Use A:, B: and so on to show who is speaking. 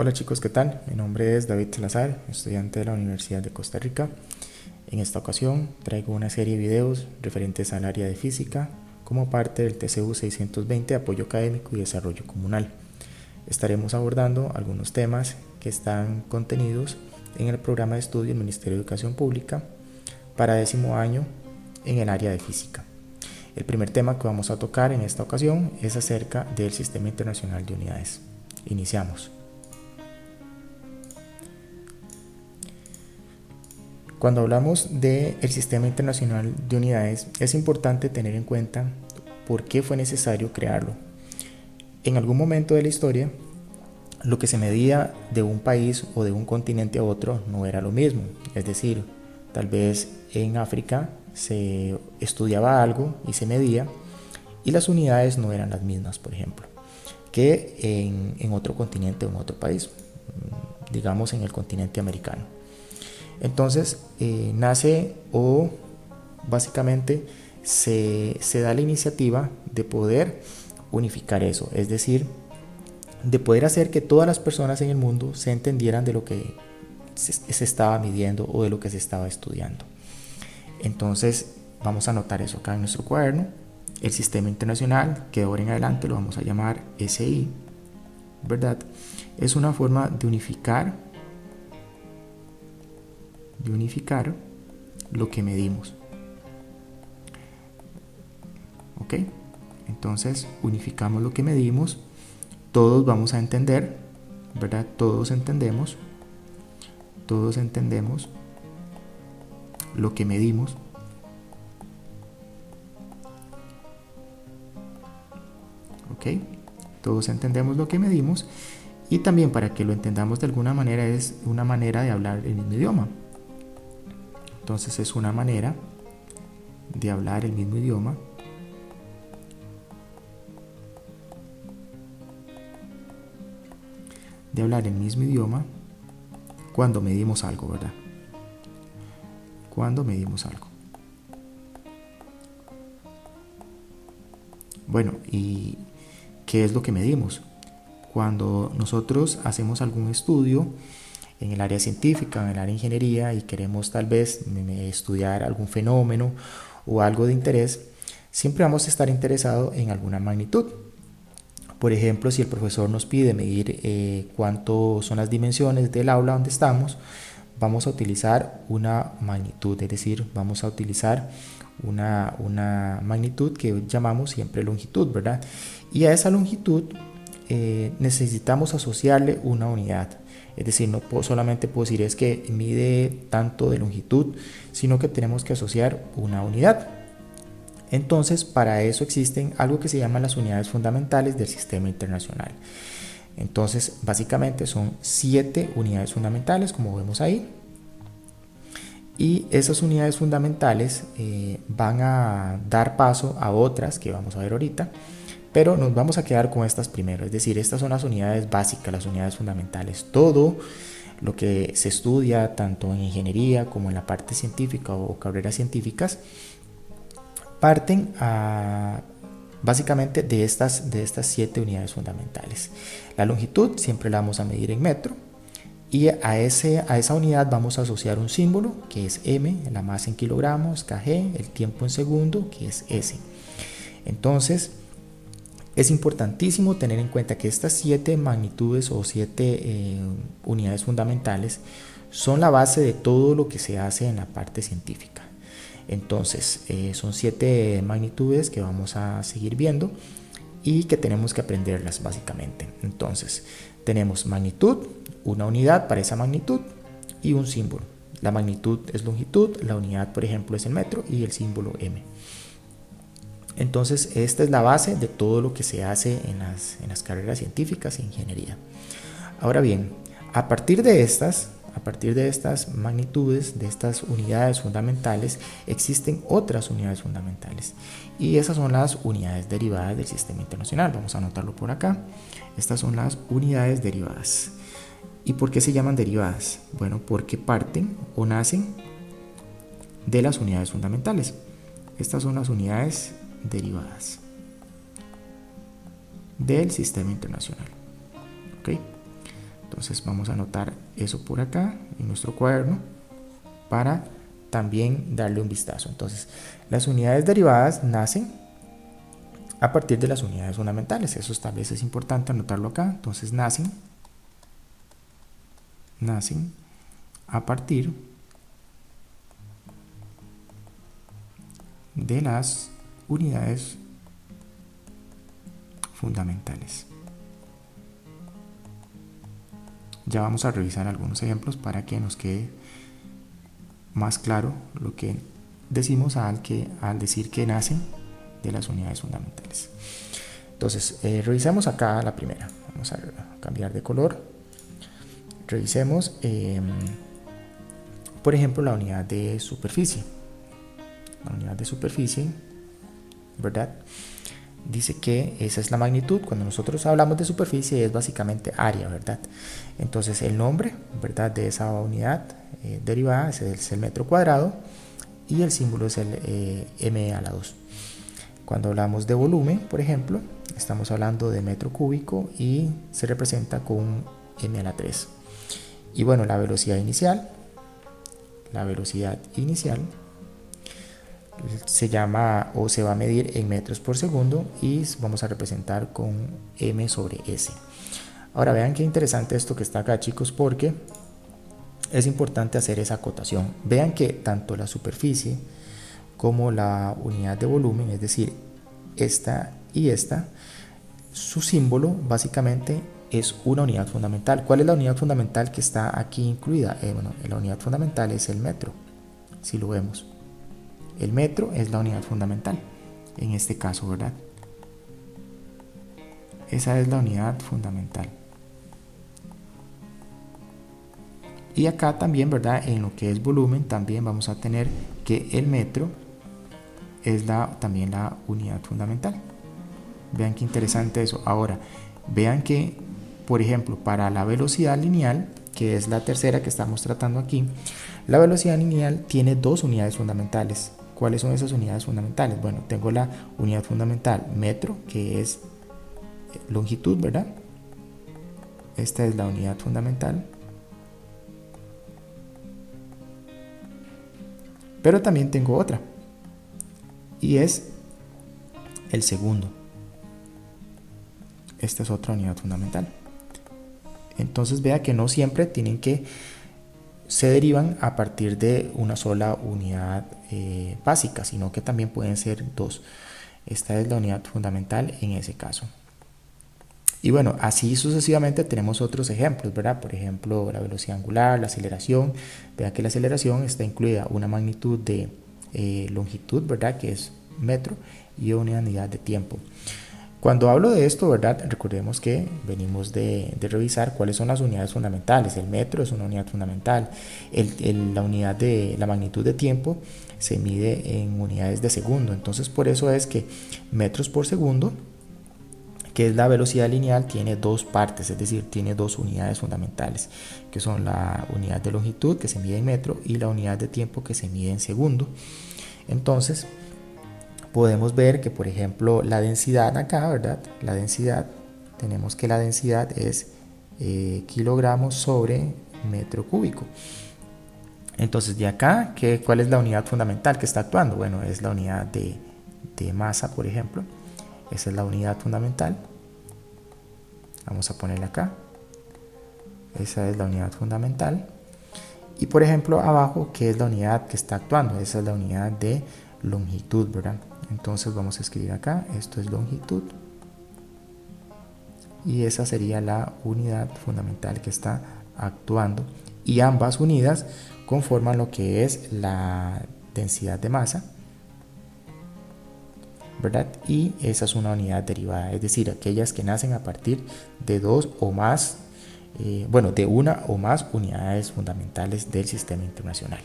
A: Hola chicos, ¿qué tal? Mi nombre es David Salazar, estudiante de la Universidad de Costa Rica. En esta ocasión traigo una serie de videos referentes al área de física como parte del TCU 620 Apoyo Académico y Desarrollo Comunal. Estaremos abordando algunos temas que están contenidos en el programa de estudio del Ministerio de Educación Pública para 10º año en el área de física. El primer tema que vamos a tocar en esta ocasión es acerca del Sistema Internacional de Unidades. Iniciamos. Cuando hablamos del Sistema Internacional de Unidades, es importante tener en cuenta por qué fue necesario crearlo. En algún momento de la historia, lo que se medía de un país o de un continente a otro no era lo mismo. Es decir, tal vez en África se estudiaba algo y se medía y las unidades no eran las mismas, por ejemplo, que en otro continente o en otro país, digamos en el continente americano. Entonces nace o básicamente se da la iniciativa de poder unificar eso, es decir, de poder hacer que todas las personas en el mundo se entendieran de lo que se estaba midiendo o de lo que se estaba estudiando. Entonces vamos a anotar eso acá en nuestro cuaderno. El sistema internacional, que de ahora en adelante lo vamos a llamar SI, ¿verdad? Es una forma de unificar lo que medimos. ¿Ok? Entonces unificamos lo que medimos. Todos vamos a entender, ¿verdad? Todos entendemos lo que medimos. ¿Ok? Todos entendemos lo que medimos. Y también, para que lo entendamos de alguna manera, es una manera de hablar el mismo idioma. Entonces es una manera de hablar el mismo idioma. De hablar el mismo idioma cuando medimos algo, ¿verdad? Cuando medimos algo. Bueno, ¿y qué es lo que medimos? Cuando nosotros hacemos algún estudio en el área científica, en el área de ingeniería y queremos tal vez estudiar algún fenómeno o algo de interés, siempre vamos a estar interesados en alguna magnitud. Por ejemplo, si el profesor nos pide medir cuánto son las dimensiones del aula donde estamos, vamos a utilizar una magnitud, es decir, vamos a utilizar una magnitud que llamamos siempre longitud, ¿verdad? Y a esa longitud necesitamos asociarle una unidad. Es decir, no solamente puedo decir es que mide tanto de longitud, sino que tenemos que asociar una unidad. Entonces, para eso existen algo que se llaman las unidades fundamentales del sistema internacional. Entonces, básicamente son 7 unidades fundamentales, como vemos ahí. Y esas unidades fundamentales van a dar paso a otras que vamos a ver ahorita, pero nos vamos a quedar con estas primero. Es decir, estas son las unidades básicas, las unidades fundamentales. Todo lo que se estudia, tanto en ingeniería como en la parte científica o carreras científicas, parten básicamente de estas 7 unidades fundamentales. La longitud siempre la vamos a medir en metro y a esa unidad vamos a asociar un símbolo que es m, la masa en kilogramos, kg, el tiempo en segundo, que es s. Entonces es importantísimo tener en cuenta que estas 7 magnitudes o 7 unidades fundamentales son la base de todo lo que se hace en la parte científica. Entonces son 7 magnitudes que vamos a seguir viendo y que tenemos que aprenderlas básicamente. Entonces tenemos magnitud, una unidad para esa magnitud y un símbolo. La magnitud es longitud, la unidad por ejemplo es el metro y el símbolo m. Entonces esta es la base de todo lo que se hace en las carreras científicas e ingeniería. Ahora bien, a partir de estas magnitudes, de estas unidades fundamentales, existen otras unidades fundamentales y esas son las unidades derivadas del sistema internacional. Vamos a anotarlo por acá. Estas son las unidades derivadas. ¿Y por qué se llaman derivadas? Bueno, porque parten o nacen de las unidades fundamentales. Estas son las unidades derivadas del sistema internacional. ¿Ok? Entonces vamos a anotar eso por acá en nuestro cuaderno para también darle un vistazo. Entonces, las unidades derivadas nacen a partir de las unidades fundamentales. Eso tal vez es importante anotarlo acá. Entonces nacen a partir de las unidades fundamentales. Ya vamos a revisar algunos ejemplos para que nos quede más claro lo que decimos al decir que nacen de las unidades fundamentales. Entonces, revisemos acá la primera. Vamos a cambiar de color. Revisemos, por ejemplo, la unidad de superficie. La unidad de superficie, ¿verdad? Dice que esa es la magnitud. Cuando nosotros hablamos de superficie es básicamente área, ¿verdad? Entonces el nombre, ¿verdad?, de esa unidad derivada es el metro cuadrado y el símbolo es el m a la 2. Cuando hablamos de volumen, por ejemplo, estamos hablando de metro cúbico y se representa con un m a la 3. Y bueno, la velocidad inicial se llama o se va a medir en metros por segundo y vamos a representar con m sobre s. Ahora vean qué interesante esto que está acá, chicos, porque es importante hacer esa acotación. Vean que tanto la superficie como la unidad de volumen, es decir, esta y esta, su símbolo básicamente es una unidad fundamental. ¿Cuál es la unidad fundamental que está aquí incluida? Bueno, la unidad fundamental es el metro, si lo vemos. El metro es la unidad fundamental, en este caso, ¿verdad? Esa es la unidad fundamental. Y acá también, ¿verdad?, en lo que es volumen, también vamos a tener que el metro es también la unidad fundamental. Vean qué interesante eso. Ahora, vean que, por ejemplo, para la velocidad lineal, que es la tercera que estamos tratando aquí, la velocidad lineal tiene dos unidades fundamentales. ¿Cuáles son esas unidades fundamentales? Bueno, tengo la unidad fundamental metro, que es longitud, ¿verdad? Esta es la unidad fundamental. Pero también tengo otra, y es el segundo. Esta es otra unidad fundamental. Entonces vea que no siempre se derivan a partir de una sola unidad básica, sino que también pueden ser dos. Esta es la unidad fundamental en ese caso. Y bueno, así sucesivamente tenemos otros ejemplos, ¿verdad? Por ejemplo, la velocidad angular, la aceleración. Vea que la aceleración está incluida una magnitud de longitud, ¿verdad?, que es metro, y una unidad de tiempo. Cuando hablo de esto, ¿verdad?, recordemos que venimos de revisar cuáles son las unidades fundamentales. El metro es una unidad fundamental. La magnitud de tiempo se mide en unidades de segundo. Entonces, por eso es que metros por segundo, que es la velocidad lineal, tiene dos partes, es decir, tiene dos unidades fundamentales, que son la unidad de longitud, que se mide en metro, y la unidad de tiempo, que se mide en segundo. Entonces, podemos ver que, por ejemplo, la densidad acá, ¿verdad? La densidad, tenemos que la densidad es kilogramos sobre metro cúbico. Entonces, de acá, ¿cuál es la unidad fundamental que está actuando? Bueno, es la unidad de masa, por ejemplo. Esa es la unidad fundamental. Vamos a ponerla acá. Esa es la unidad fundamental. Y por ejemplo, abajo, ¿qué es la unidad que está actuando? Esa es la unidad de longitud, ¿verdad? Entonces vamos a escribir acá, esto es longitud. Y esa sería la unidad fundamental que está actuando. Y ambas unidas conforman lo que es la densidad de masa, ¿verdad? Y esa es una unidad derivada, es decir, aquellas que nacen a partir de dos o más, de una o más unidades fundamentales del sistema internacional.